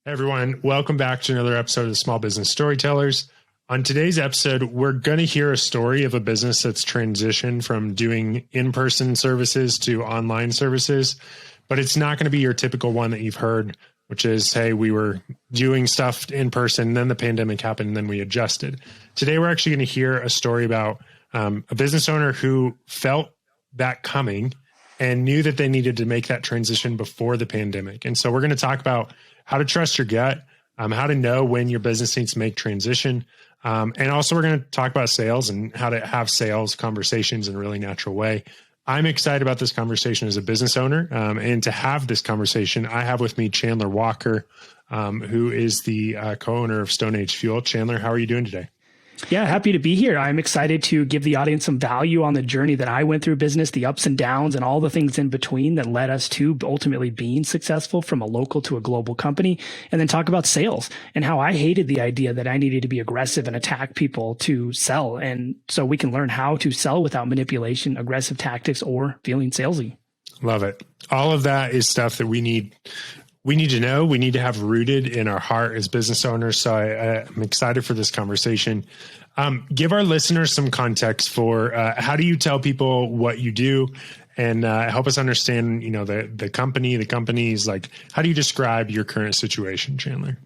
Hey everyone, welcome back to another episode of the Small Business Storytellers. On today's episode, we're going to hear a story of a business that's transitioned from doing in-person services to online services, but it's not going to be your typical one that you've heard, which is, hey, we were doing stuff in person, then the pandemic happened, and then we adjusted. Today, we're actually going to hear a story about a business owner who felt that coming and knew that they needed to make that transition before the pandemic. And so we're going to talk about how to trust your gut, how to know when your business needs to make transition. And also we're going to talk about sales and how to have sales conversations in a really natural way. I'm excited about this conversation as a business owner. And to have this conversation, I have with me Chandler Walker, who is the co-owner of Stone Age Fuel. Chandler, how are you doing today? Yeah, happy to be here. I'm excited to give the audience some value on the journey that I went through business, the ups and downs and all the things in between that led us to ultimately being successful from a local to a global company, and then talk about sales and how I hated the idea that I needed to be aggressive and attack people to sell. And so we can learn how to sell without manipulation, aggressive tactics, or feeling salesy. Love it. All of that is stuff that we need to know, we need to have rooted in our heart as business owners. So I'm excited for this conversation. Give our listeners some context for how do you tell people what you do, and help us understand, the companies, like how do you describe your current situation, Chandler?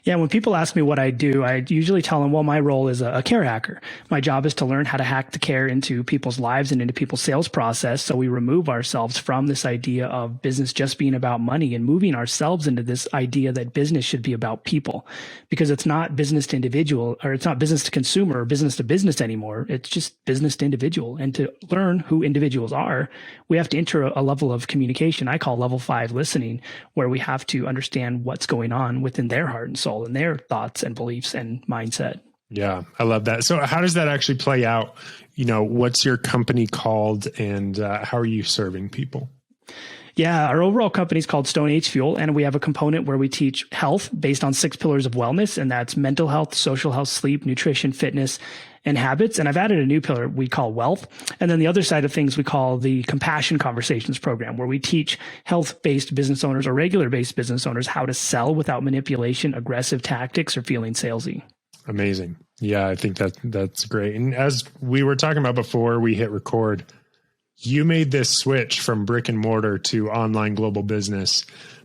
Yeah, when people ask me what I do, I usually tell them, well, my role is a care hacker. My job is to learn how to hack the care into people's lives and into people's sales process. So we remove ourselves from this idea of business just being about money and moving ourselves into this idea that business should be about people, because it's not business to individual, or it's not business to consumer or business to business anymore. It's just business to individual. And to learn who individuals are, we have to enter a level of communication I call level 5 listening, where we have to understand what's going on within their heart and soul and their thoughts and beliefs and mindset. Yeah, I love that. So how does that actually play out? What's your company called, and how are you serving people? Yeah, our overall company is called Stone Age Fuel, and we have a component where we teach health based on 6 pillars of wellness, and that's mental health, social health, sleep, nutrition, fitness, and habits. And I've added a new pillar we call wealth. And then the other side of things we call the Compassion Conversations program, where we teach health-based business owners or regular-based business owners how to sell without manipulation, aggressive tactics, or feeling salesy. Amazing. Yeah, I think that's great. And as we were talking about before we hit record, you made this switch from brick and mortar to online global business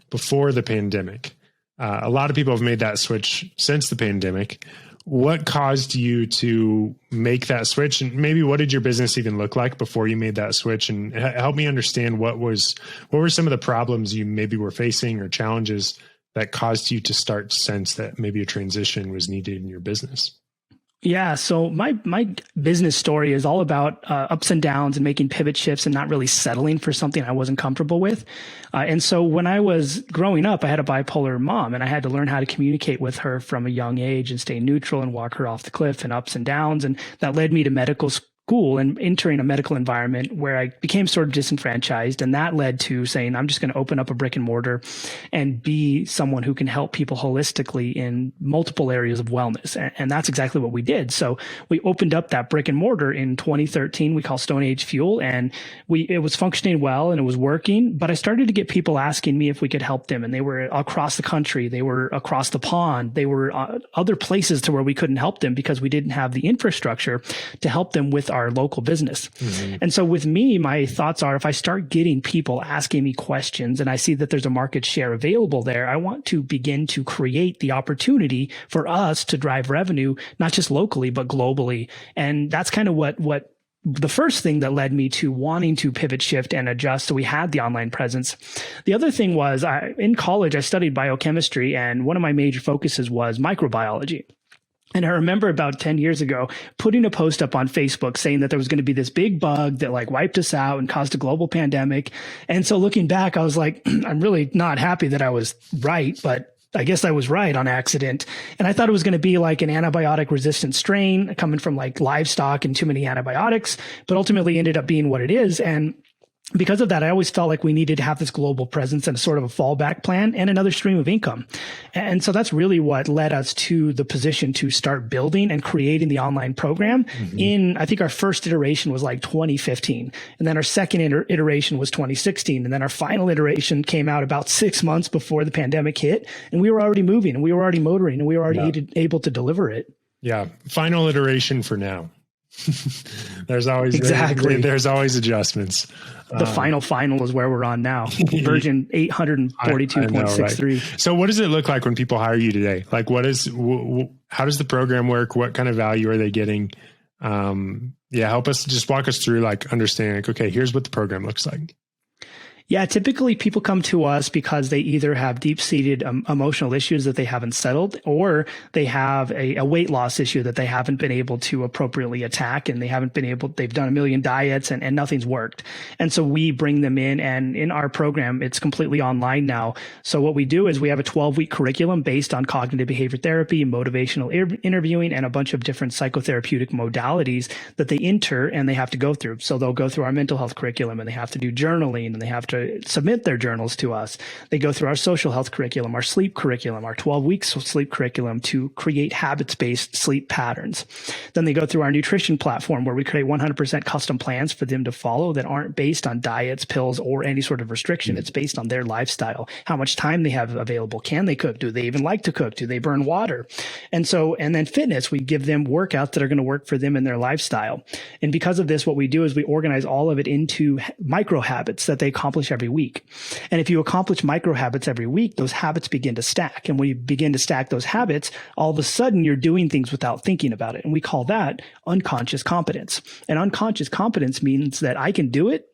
before the pandemic. A lot of people have made that switch since the pandemic. What caused you to make that switch? And maybe what did your business even look like before you made that switch? And help me understand what were some of the problems you maybe were facing or challenges that caused you to start to sense that maybe a transition was needed in your business? Yeah. So my business story is all about ups and downs and making pivot shifts and not really settling for something I wasn't comfortable with. And so when I was growing up, I had a bipolar mom, and I had to learn how to communicate with her from a young age and stay neutral and walk her off the cliff and ups and downs. And that led me to medical school and entering a medical environment where I became sort of disenfranchised. And that led to saying, I'm just going to open up a brick and mortar and be someone who can help people holistically in multiple areas of wellness. And that's exactly what we did. So we opened up that brick and mortar in 2013. We call Stone Age Fuel, and it was functioning well and it was working. But I started to get people asking me if we could help them. And they were across the country. They were across the pond. They were other places to where we couldn't help them because we didn't have the infrastructure to help them with our local business. Mm-hmm. And so with me, my thoughts are, if I start getting people asking me questions and I see that there's a market share available there, I want to begin to create the opportunity for us to drive revenue, not just locally, but globally. And that's kind of what the first thing that led me to wanting to pivot, shift, and adjust. So we had the online presence. The other thing was, in college, I studied biochemistry, and one of my major focuses was microbiology. And I remember about 10 years ago putting a post up on Facebook saying that there was going to be this big bug that wiped us out and caused a global pandemic. And so looking back, I was like, I'm really not happy that I was right, but I guess I was right on accident. And I thought it was going to be like an antibiotic resistant strain coming from livestock and too many antibiotics, but ultimately ended up being what it is. And because of that, I always felt like we needed to have this global presence and a sort of a fallback plan and another stream of income. And so that's really what led us to the position to start building and creating the online program. I think our first iteration was like 2015. And then our second iteration was 2016. And then our final iteration came out about 6 months before the pandemic hit. And we were already moving and we were already motoring and we were already able to deliver it. Yeah. Final iteration for now. There's always there's always adjustments. The final is where we're on now, version 842.63. Right? So what does it look like when people hire you today? Like how does the program work? What kind of value are they getting? Help us, just walk us through like understanding, like, okay, here's what the program looks like. Yeah, typically people come to us because they either have deep-seated emotional issues that they haven't settled, or they have a weight loss issue that they haven't been able to appropriately attack, and they've done a million diets and nothing's worked. And so we bring them in, and in our program, it's completely online now. So what we do is we have a 12-week curriculum based on cognitive behavior therapy, motivational interviewing, and a bunch of different psychotherapeutic modalities that they enter and they have to go through. So they'll go through our mental health curriculum, and they have to do journaling, and they have to submit their journals to us. They go through our social health curriculum, our sleep curriculum, our 12 weeks sleep curriculum to create habits-based sleep patterns. Then they go through our nutrition platform where we create 100% custom plans for them to follow that aren't based on diets, pills, or any sort of restriction. It's based on their lifestyle, how much time they have available. Can they cook? Do they even like to cook? Do they burn water? And then fitness, we give them workouts that are going to work for them in their lifestyle. And because of this, what we do is we organize all of it into micro habits that they accomplish every week. And if you accomplish micro habits every week, those habits begin to stack. And when you begin to stack those habits, all of a sudden you're doing things without thinking about it. And we call that unconscious competence. And unconscious competence means that I can do it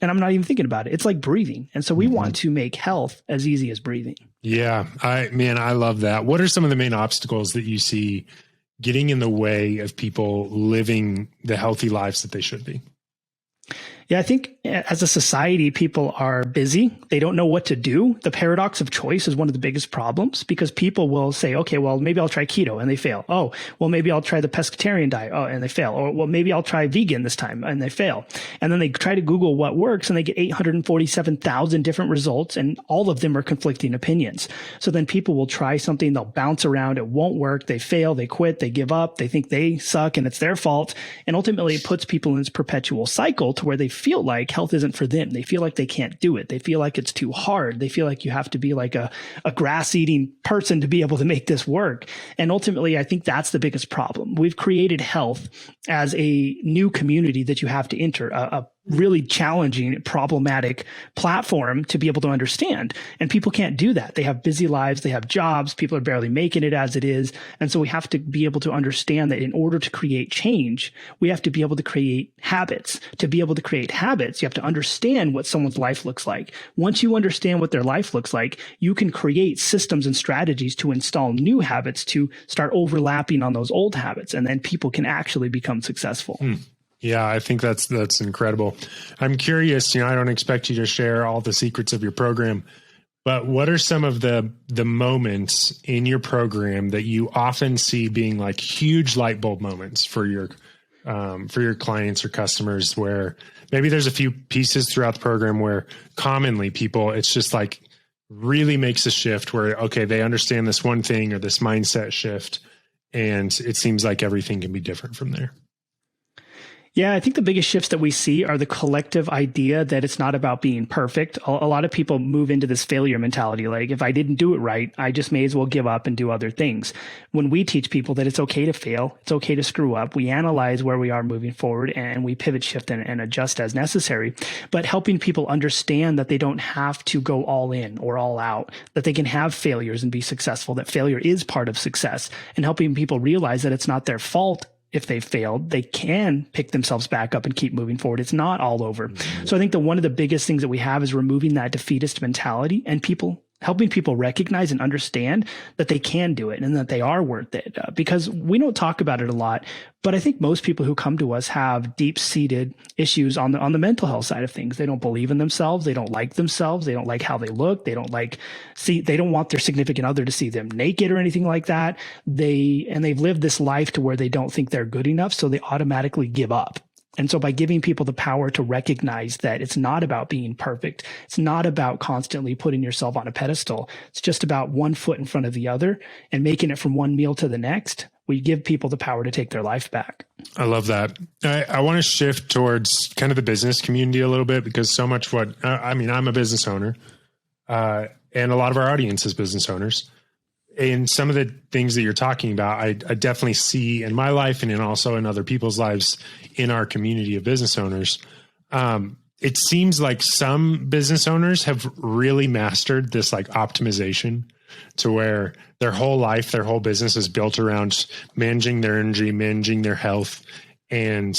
and I'm not even thinking about it. It's like breathing. And so we want to make health as easy as breathing. Yeah. I love that. What are some of the main obstacles that you see getting in the way of people living the healthy lives that they should be? Yeah, I think as a society, people are busy. They don't know what to do. The paradox of choice is one of the biggest problems because people will say, okay, well, maybe I'll try keto and they fail. Oh, well, maybe I'll try the pescatarian diet. Oh, and they fail. Or, well, maybe I'll try vegan this time and they fail. And then they try to Google what works and they get 847,000 different results and all of them are conflicting opinions. So then people will try something, they'll bounce around. It won't work. They fail. They quit. They give up. They think they suck and it's their fault. And ultimately it puts people in this perpetual cycle to where they feel like health isn't for them. They feel like they can't do it. They feel like it's too hard. They feel like you have to be like a grass eating person to be able to make this work. And ultimately, I think that's the biggest problem. We've created health as a new community that you have to enter, a really challenging, problematic platform to be able to understand. And people can't do that. They have busy lives. They have jobs. People are barely making it as it is. And so we have to be able to understand that in order to create change, we have to be able to create habits. To be able to create habits, you have to understand what someone's life looks like. Once you understand what their life looks like, you can create systems and strategies to install new habits to start overlapping on those old habits. And then people can actually become successful. Yeah, I think that's incredible. I'm curious, I don't expect you to share all the secrets of your program, but what are some of the moments in your program that you often see being like huge light bulb moments for your clients or customers, where maybe there's a few pieces throughout the program where commonly people, it's just like really makes a shift where, okay, they understand this one thing or this mindset shift, and it seems like everything can be different from there. Yeah, I think the biggest shifts that we see are the collective idea that it's not about being perfect. A lot of people move into this failure mentality. Like, if I didn't do it right, I just may as well give up and do other things. When we teach people that it's okay to fail, it's okay to screw up, we analyze where we are moving forward and we pivot, shift, and adjust as necessary. But helping people understand that they don't have to go all in or all out, that they can have failures and be successful, that failure is part of success, and helping people realize that it's not their fault. If they failed, they can pick themselves back up and keep moving forward. It's not all over. So I think that one of the biggest things that we have is removing that defeatist mentality and helping people recognize and understand that they can do it and that they are worth it. Because we don't talk about it a lot, but I think most people who come to us have deep-seated issues on the mental health side of things. They don't believe in themselves. They don't like themselves. They don't like how they look. They don't want their significant other to see them naked or anything like that. They've lived this life to where they don't think they're good enough, so they automatically give up. And so by giving people the power to recognize that it's not about being perfect, it's not about constantly putting yourself on a pedestal. It's just about one foot in front of the other and making it from one meal to the next. We give people the power to take their life back. I love that. I want to shift towards kind of the business community a little bit, because so much I'm a business owner, and a lot of our audience is business owners. And some of the things that you're talking about, I definitely see in my life and also in other people's lives in our community of business owners. It seems like some business owners have really mastered this like optimization, to where their whole life, their whole business is built around managing their energy, managing their health. And,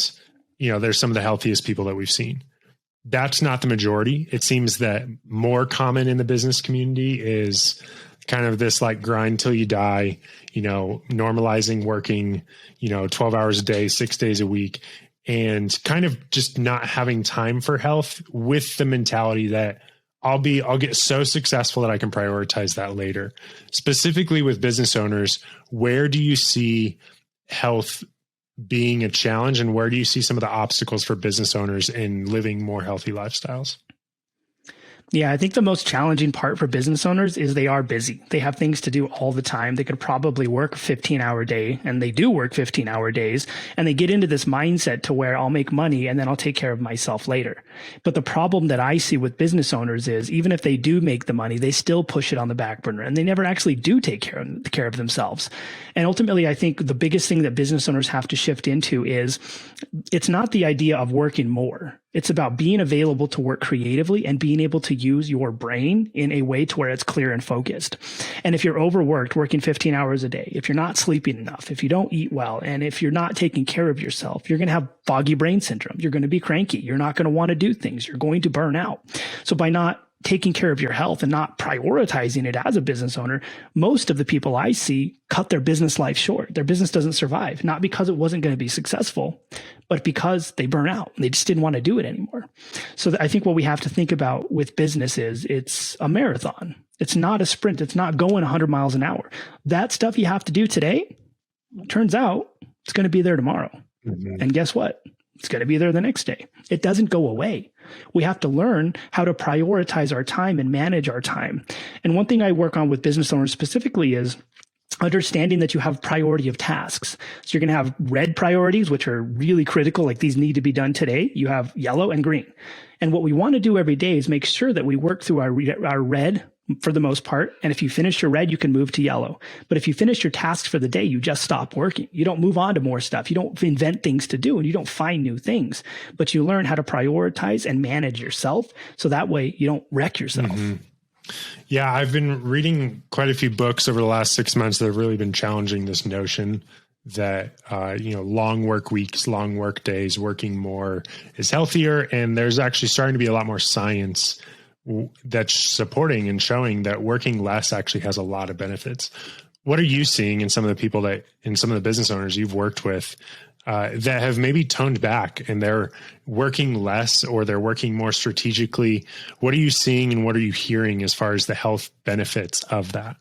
they're some of the healthiest people that we've seen. That's not the majority. It seems that more common in the business community is kind of this like grind till you die, normalizing working, 12 hours a day, 6 days a week, and kind of just not having time for health, with the mentality that I'll get so successful that I can prioritize that later. Specifically with business owners, where do you see health being a challenge, and where do you see some of the obstacles for business owners in living more healthy lifestyles? Yeah, I think the most challenging part for business owners is they are busy. They have things to do all the time. They could probably work a 15-hour day, and they do work 15-hour days. And they get into this mindset to where I'll make money and then I'll take care of myself later. But the problem that I see with business owners is, even if they do make the money, they still push it on the back burner, and they never actually do take care of themselves. And ultimately, I think the biggest thing that business owners have to shift into is, it's not the idea of working more. It's about being available to work creatively and being able to use your brain in a way to where it's clear and focused. And if you're overworked, working 15 hours a day, if you're not sleeping enough, if you don't eat well, and if you're not taking care of yourself, you're going to have foggy brain syndrome. You're going to be cranky. You're not going to want to do things. You're going to burn out. So by not taking care of your health and not prioritizing it as a business owner, most of the people I see cut their business life short. Their business doesn't survive, not because it wasn't going to be successful, but because they burn out. They just didn't want to do it anymore. So I think what we have to think about with business is, it's a marathon. It's not a sprint. It's not going 100 miles an hour. That stuff you have to do today, turns out it's going to be there tomorrow. Mm-hmm. And guess what? It's going to be there the next day. It doesn't go away. We have to learn how to prioritize our time and manage our time. And one thing I work on with business owners specifically is understanding that you have priority of tasks. So you're going to have red priorities, which are really critical, like these need to be done today. You have yellow and green. And what we want to do every day is make sure that we work through our red for the most part. And if you finish your red, you can move to yellow. But if you finish your tasks for the day, you just stop working. You don't move on to more stuff. You don't invent things to do, and you don't find new things, but you learn how to prioritize and manage yourself. So that way you don't wreck yourself. Mm-hmm. Yeah. I've been reading quite a few books over the last 6 months that have really been challenging this notion that, long work weeks, long work days, working more is healthier. And there's actually starting to be a lot more science that's supporting and showing that working less actually has a lot of benefits. What are you seeing in some of the business owners you've worked with that have maybe toned back and they're working less, or they're working more strategically? What are you seeing and what are you hearing as far as the health benefits of that?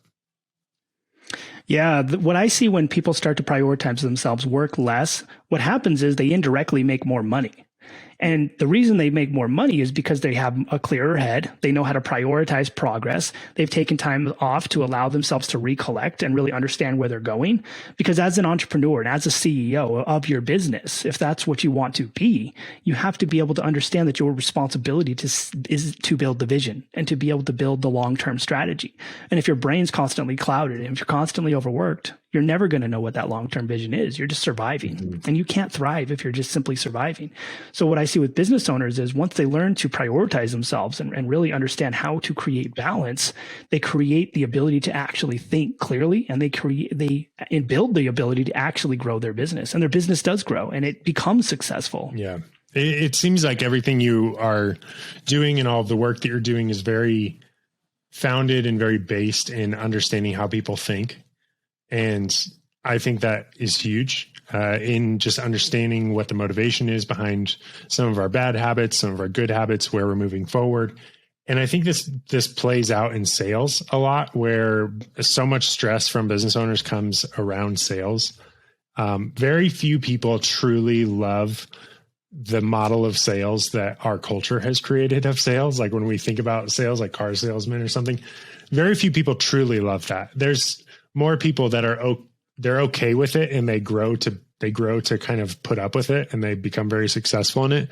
Yeah, what I see when people start to prioritize themselves, work less, what happens is they indirectly make more money. And the reason they make more money is because they have a clearer head. They know how to prioritize progress. They've taken time off to allow themselves to recollect and really understand where they're going. Because as an entrepreneur and as a CEO of your business, if that's what you want to be, you have to be able to understand that your responsibility is to build the vision and to be able to build the long-term strategy. And if your brain's constantly clouded and if you're constantly overworked, you're never going to know what that long-term vision is. You're just surviving. Mm-hmm. And you can't thrive if you're just simply surviving. So what I see with business owners is, once they learn to prioritize themselves and really understand how to create balance, they create the ability to actually think clearly, and they build the ability to actually grow their business. And their business does grow and it becomes successful. Yeah. It seems like everything you are doing and all of the work that you're doing is very founded and very based in understanding how people think. And I think that is huge in just understanding what the motivation is behind some of our bad habits, some of our good habits, where we're moving forward. And I think this plays out in sales a lot, where so much stress from business owners comes around sales. Very few people truly love the model of sales that our culture has created of sales. Like when we think about sales, like car salesmen or something, very few people truly love that. There's more people that they're okay with it, and they grow to kind of put up with it, and they become very successful in it.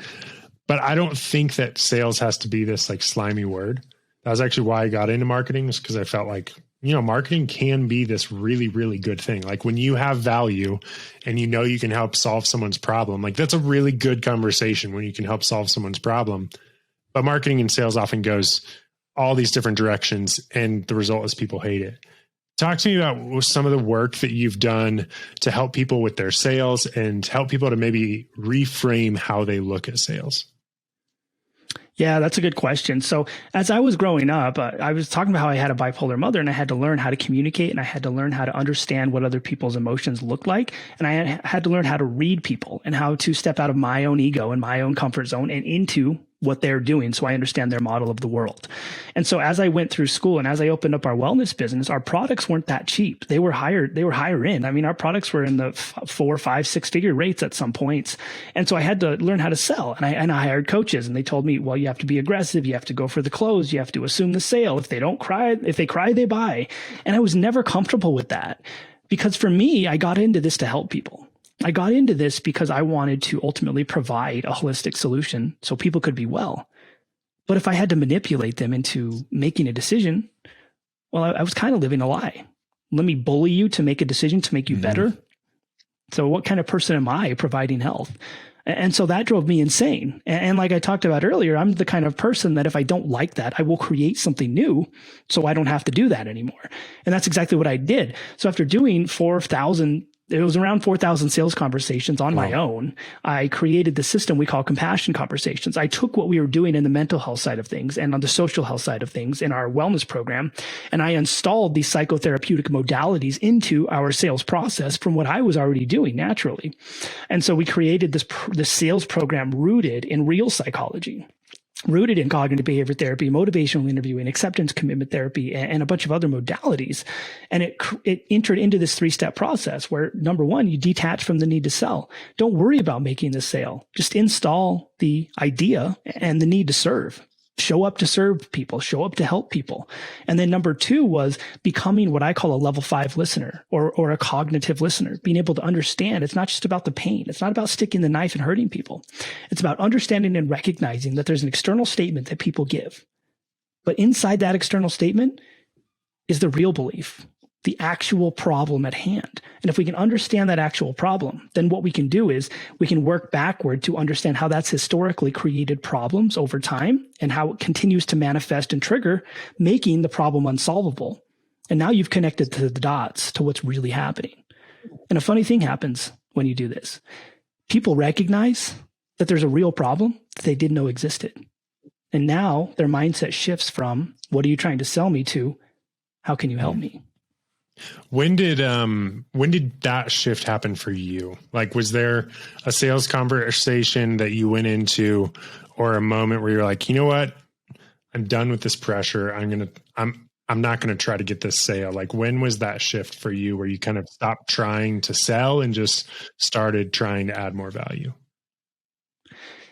But I don't think that sales has to be this like slimy word. That was actually why I got into marketing, is because I felt like, marketing can be this really, really good thing. Like when you have value and you can help solve someone's problem, like that's a really good conversation when you can help solve someone's problem. But marketing and sales often goes all these different directions, and the result is people hate it. Talk to me about some of the work that you've done to help people with their sales and help people to maybe reframe how they look at sales. Yeah, that's a good question. So as I was growing up, I was talking about how I had a bipolar mother, and I had to learn how to communicate, and I had to learn how to understand what other people's emotions looked like. And I had to learn how to read people and how to step out of my own ego and my own comfort zone and into what they're doing, so I understand their model of the world. And so as I went through school and as I opened up our wellness business, our products weren't that cheap. They were higher end. I mean, our products were in the 4, 5, 6-figure rates at some points. And so I had to learn how to sell. And I hired coaches, and they told me, well, you have to be aggressive. You have to go for the close. You have to assume the sale. If they cry, they buy. And I was never comfortable with that, because for me, I got into this to help people. I got into this because I wanted to ultimately provide a holistic solution so people could be well. But if I had to manipulate them into making a decision, well, I was kind of living a lie. Let me bully you to make a decision to make you better. So what kind of person am I providing health? And so that drove me insane. And like I talked about earlier, I'm the kind of person that if I don't like that, I will create something new so I don't have to do that anymore. And that's exactly what I did. So after doing it was around 4,000 sales conversations on my own, I created the system we call compassion conversations. I took what we were doing in the mental health side of things and on the social health side of things in our wellness program, and I installed these psychotherapeutic modalities into our sales process from what I was already doing naturally. And so we created this sales program rooted in real psychology, rooted in cognitive behavior therapy, motivational interviewing, acceptance commitment therapy, and a bunch of other modalities. And it entered into this 3-step process where, number one, you detach from the need to sell. Don't worry about making the sale. Just install the idea and the need to serve. Show up to serve people, show up to help people. And then number 2 was becoming what I call a level 5 listener or a cognitive listener, being able to understand it's not just about the pain. It's not about sticking the knife and hurting people. It's about understanding and recognizing that there's an external statement that people give. But inside that external statement is the real belief, the actual problem at hand. And if we can understand that actual problem, then what we can do is we can work backward to understand how that's historically created problems over time and how it continues to manifest and trigger, making the problem unsolvable. And now you've connected the dots to what's really happening. And a funny thing happens when you do this. People recognize that there's a real problem that they didn't know existed. And now their mindset shifts from, what are you trying to sell me, to, how can you help me? When did that shift happen for you? Like, was there a sales conversation that you went into, or a moment where you're like, you know what, I'm done with this pressure. I'm not going to try to get this sale. Like, when was that shift for you where you kind of stopped trying to sell and just started trying to add more value?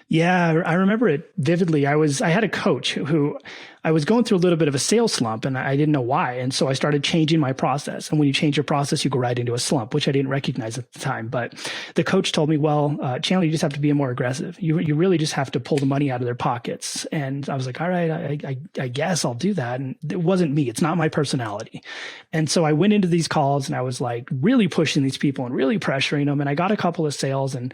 Yeah, I remember it vividly. I had a coach who I was going through a little bit of a sales slump, and I didn't know why. And so I started changing my process. And when you change your process, you go right into a slump, which I didn't recognize at the time. But the coach told me, well, Chandler, you just have to be more aggressive. You really just have to pull the money out of their pockets. And I was like, all right, I guess I'll do that. And it wasn't me. It's not my personality. And so I went into these calls, and I was like really pushing these people and really pressuring them. And I got a couple of sales, and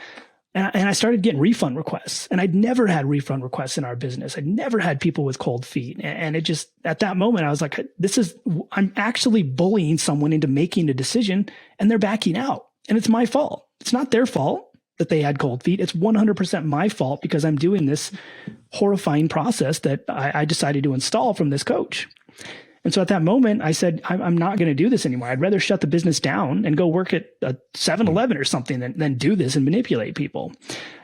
I started getting refund requests, and I'd never had refund requests in our business. I'd never had people with cold feet. And it just, at that moment, I was like, I'm actually bullying someone into making a decision, and they're backing out, and it's my fault. It's not their fault that they had cold feet. It's 100% my fault because I'm doing this horrifying process that I decided to install from this coach. And so at that moment, I said, I'm not going to do this anymore. I'd rather shut the business down and go work at a 7-Eleven or something than do this and manipulate people.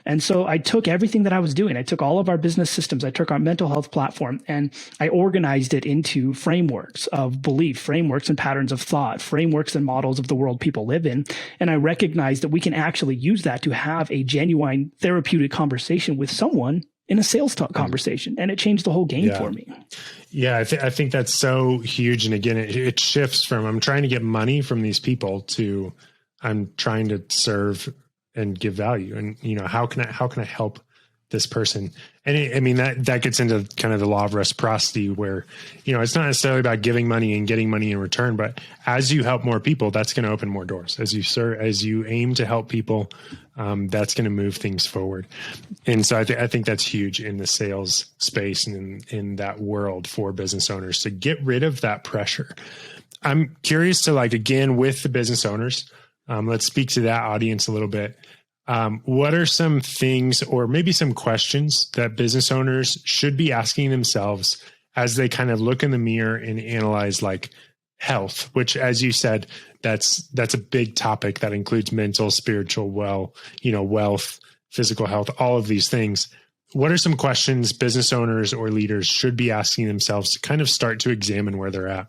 And so I took everything that I was doing. I took all of our business systems. I took our mental health platform and I organized it into frameworks of belief, frameworks and patterns of thought, frameworks and models of the world people live in. And I recognized that we can actually use that to have a genuine therapeutic conversation with someone in a sales talk conversation. And it changed the whole game for me. Yeah, I think that's so huge. And again, it shifts from I'm trying to get money from these people to I'm trying to serve and give value. And, how can I help this person? And that gets into kind of the law of reciprocity where, it's not necessarily about giving money and getting money in return, but as you help more people, that's going to open more doors. As you aim to help people, that's going to move things forward. And so I think that's huge in the sales space and in that world for business owners to get rid of that pressure. I'm curious to again, with the business owners, let's speak to that audience a little bit. What are some things or maybe some questions that business owners should be asking themselves as they kind of look in the mirror and analyze health, which, as you said, that's a big topic that includes mental, spiritual, wealth, physical health, all of these things. What are some questions business owners or leaders should be asking themselves to kind of start to examine where they're at?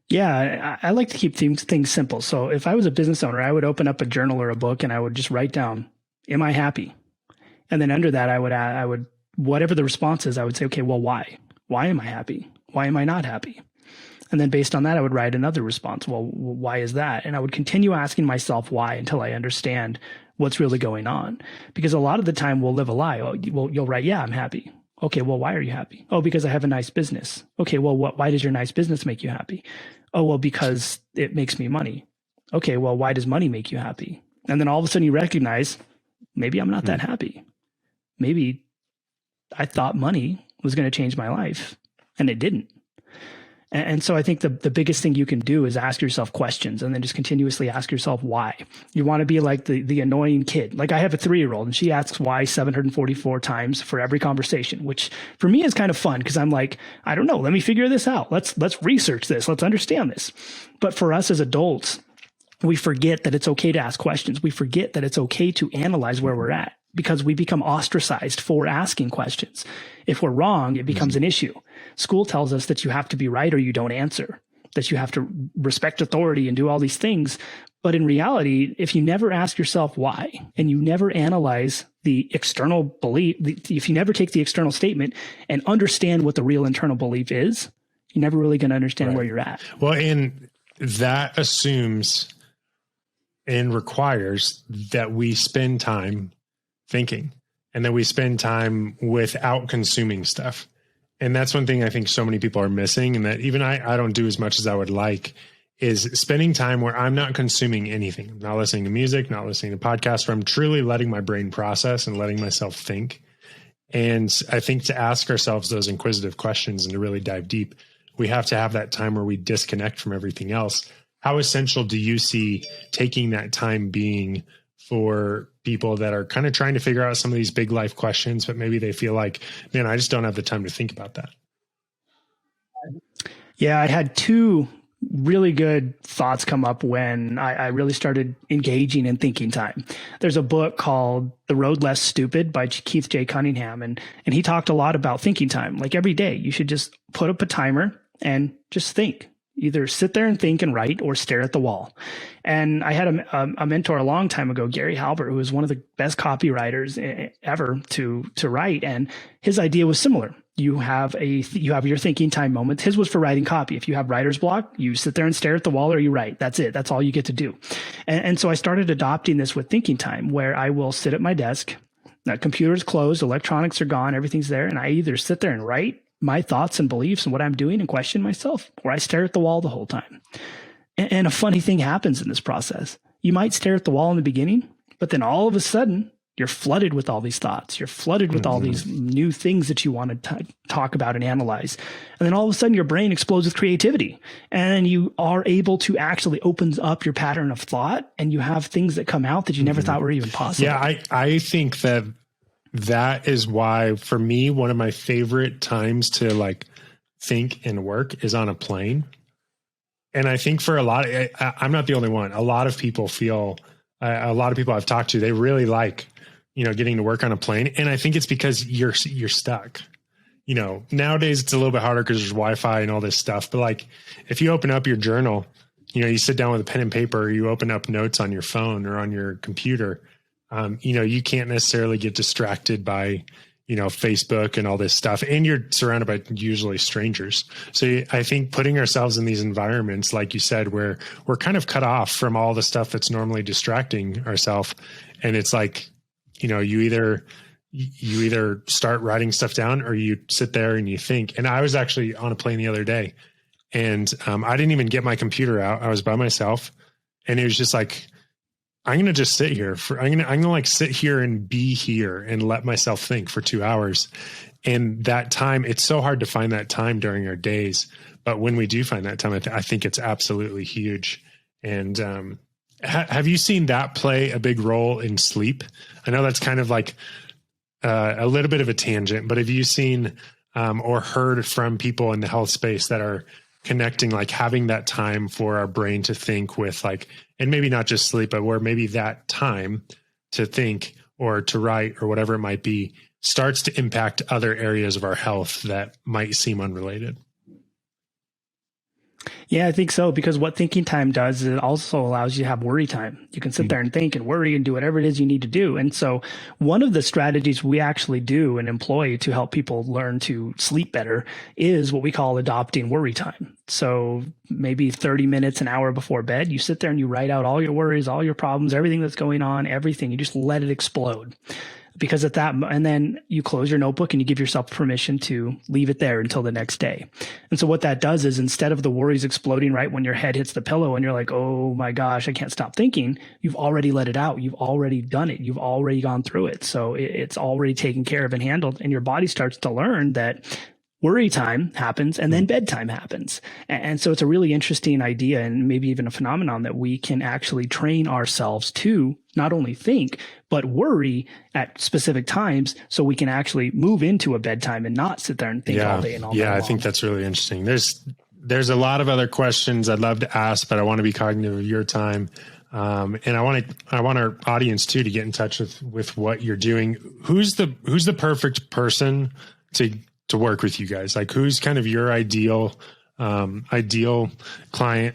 Yeah, I like to keep things simple. So if I was a business owner, I would open up a journal or a book and I would just write down, am I happy? And then under that, I would, whatever the response is, I would say, okay, well, why? Why am I happy? Why am I not happy? And then based on that, I would write another response. Well, why is that? And I would continue asking myself why until I understand what's really going on. Because a lot of the time we'll live a lie. Oh, you'll write, yeah, I'm happy. Okay, well, why are you happy? Oh, because I have a nice business. Okay, well, why does your nice business make you happy? Oh, well, because it makes me money. Okay, well, why does money make you happy? And then all of a sudden you recognize, maybe I'm not that happy. Maybe I thought money was going to change my life and it didn't. And so I think the biggest thing you can do is ask yourself questions and then just continuously ask yourself why. You want to be like the annoying kid. Like I have a 3-year-old and she asks why 744 times for every conversation, which for me is kind of fun because I'm like, I don't know, let me figure this out. Let's research this. Let's understand this. But for us as adults, we forget that it's okay to ask questions. We forget that it's okay to analyze where we're at because we become ostracized for asking questions. If we're wrong, it becomes an issue. School tells us that you have to be right or you don't answer, that you have to respect authority and do all these things. But in reality, if you never ask yourself why, and you never analyze the external belief, if you never take the external statement and understand what the real internal belief is, you're never really going to understand where you're at. Well, and that assumes and requires that we spend time thinking and that we spend time without consuming stuff. And that's one thing I think so many people are missing, and that even I don't do as much as I would like, is spending time where I'm not consuming anything. I'm not listening to music, not listening to podcasts, where I'm truly letting my brain process and letting myself think. And I think to ask ourselves those inquisitive questions and to really dive deep, we have to have that time where we disconnect from everything else. How essential do you see taking that time being for people that are kind of trying to figure out some of these big life questions, but maybe they feel like, man, I just don't have the time to think about that? Yeah, I had 2 really good thoughts come up when I really started engaging in thinking time. There's a book called The Road Less Stupid by Keith J. Cunningham. And he talked a lot about thinking time. Like every day, you should just put up a timer and just think. Either sit there and think and write or stare at the wall. And I had a mentor a long time ago, Gary Halbert, who was one of the best copywriters ever to write. And his idea was similar. You have your thinking time moments. His was for writing copy. If you have writer's block, you sit there and stare at the wall or you write. That's it. That's all you get to do. And so I started adopting this with thinking time, where I will sit at my desk. The computer's closed, electronics are gone, everything's there. And I either sit there and write my thoughts and beliefs and what I'm doing and question myself, or I stare at the wall the whole time. And a funny thing happens in this process. You might stare at the wall in the beginning, but then all of a sudden you're flooded with all these thoughts. You're flooded with all these new things that you want to talk about and analyze. And then all of a sudden your brain explodes with creativity, and you are able to actually open up your pattern of thought, and you have things that come out that you never thought were even possible. Yeah. I think that is why, for me, one of my favorite times to think, and work is on a plane. And I think for I'm not the only one. A lot of people I've talked to, they really like, getting to work on a plane. And I think it's because you're stuck. Nowadays it's a little bit harder because there's Wi-Fi and all this stuff. But like, if you open up your journal, you sit down with a pen and paper, you open up notes on your phone or on your computer, you can't necessarily get distracted by, Facebook and all this stuff. And you're surrounded by usually strangers. So I think putting ourselves in these environments, like you said, where we're kind of cut off from all the stuff that's normally distracting ourselves. And it's like, you either start writing stuff down or you sit there and you think. And I was actually on a plane the other day, and I didn't even get my computer out. I was by myself, and it was just like, I'm going to just sit here I'm going to like sit here and be here and let myself think for 2 hours. And that time, it's so hard to find that time during our days. But when we do find that time, I think it's absolutely huge. And have you seen that play a big role in sleep? I know that's kind of like a little bit of a tangent, but have you seen or heard from people in the health space that are connecting, like having that time for our brain to think with, like, and maybe not just sleep, but where maybe that time to think or to write or whatever it might be starts to impact other areas of our health that might seem unrelated? Yeah, I think so, because what thinking time does is it also allows you to have worry time. You can sit there and think and worry and do whatever it is you need to do. And so one of the strategies we actually do and employ to help people learn to sleep better is what we call adopting worry time. So maybe 30 minutes, an hour before bed, you sit there and you write out all your worries, all your problems, everything that's going on, everything. You just let it explode. Because at that, and then you close your notebook and you give yourself permission to leave it there until the next day. And so what that does is, instead of the worries exploding right when your head hits the pillow and you're like, oh my gosh, I can't stop thinking, you've already let it out. You've already done it. You've already gone through it. So it's already taken care of and handled. And your body starts to learn that worry time happens and then bedtime happens. And so it's a really interesting idea, and maybe even a phenomenon, that we can actually train ourselves to not only think, but worry at specific times, so we can actually move into a bedtime and not sit there and think all day and all night long. I think that's really interesting. There's a lot of other questions I'd love to ask, but I want to be cognizant of your time. And I want our audience too to get in touch with what you're doing. Who's the perfect person to work with you guys? Like, who's kind of your ideal client,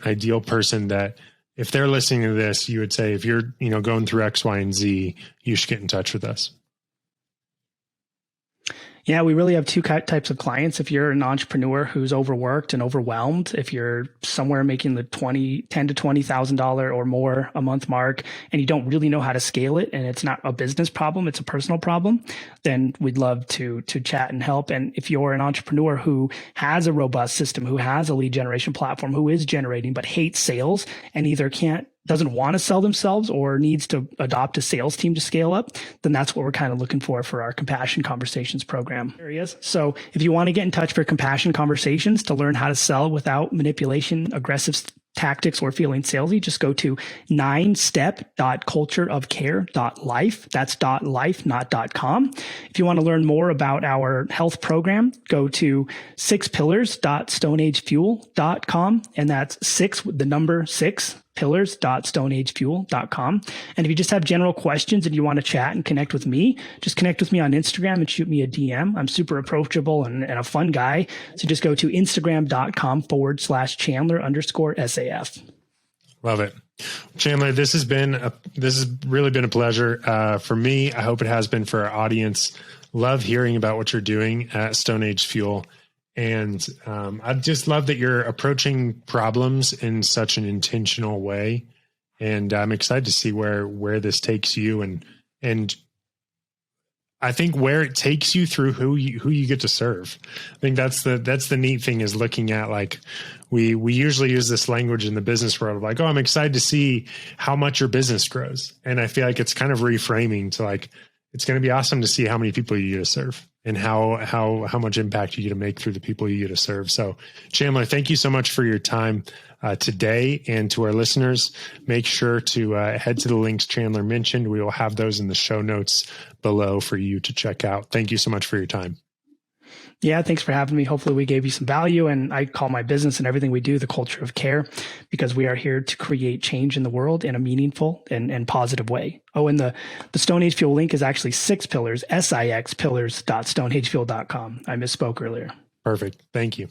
ideal person that if they're listening to this, you would say, if you're, going through X, Y, and Z, you should get in touch with us? Yeah, we really have two types of clients. If you're an entrepreneur who's overworked and overwhelmed, if you're somewhere making the $10,000 to $20,000 or more a month mark, and you don't really know how to scale it, and it's not a business problem, it's a personal problem, then we'd love to chat and help. And if you're an entrepreneur who has a robust system, who has a lead generation platform, who is generating but hates sales and either doesn't want to sell themselves or needs to adopt a sales team to scale up, then that's what we're kind of looking for our Compassion Conversations program areas. So if you want to get in touch for Compassion Conversations to learn how to sell without manipulation, aggressive tactics, or feeling salesy, just go to 9step.cultureofcare.life. That's .life, not .com. If you want to learn more about our health program, go to 6pillars.stoneagefuel.com. And that's 6 with the number 6. pillars.stoneagefuel.com. And if you just have general questions and you want to chat and connect with me, just connect with me on Instagram and shoot me a DM. I'm super approachable and a fun guy. So just go to Instagram.com/Chandler_SAF. Love it. Chandler, this has really been a pleasure for me. I hope it has been for our audience. Love hearing about what you're doing at Stone Age Fuel. And I just love that you're approaching problems in such an intentional way. And I'm excited to see where this takes you, and I think where it takes you through who you get to serve. I think that's the neat thing, is looking at, like, we usually use this language in the business world of like, oh, I'm excited to see how much your business grows. And I feel like it's kind of reframing to like, it's going to be awesome to see how many people you get to serve and how much impact you get to make through the people you get to serve. So Chandler, thank you so much for your time today. And to our listeners, make sure to head to the links Chandler mentioned. We will have those in the show notes below for you to check out. Thank you so much for your time. Yeah, thanks for having me. Hopefully we gave you some value, and I call my business and everything we do the culture of care, because we are here to create change in the world in a meaningful and positive way. Oh, and the Stone Age Fuel link is actually 6 pillars, SIX pillars.stoneagefuel.com. I misspoke earlier. Perfect. Thank you.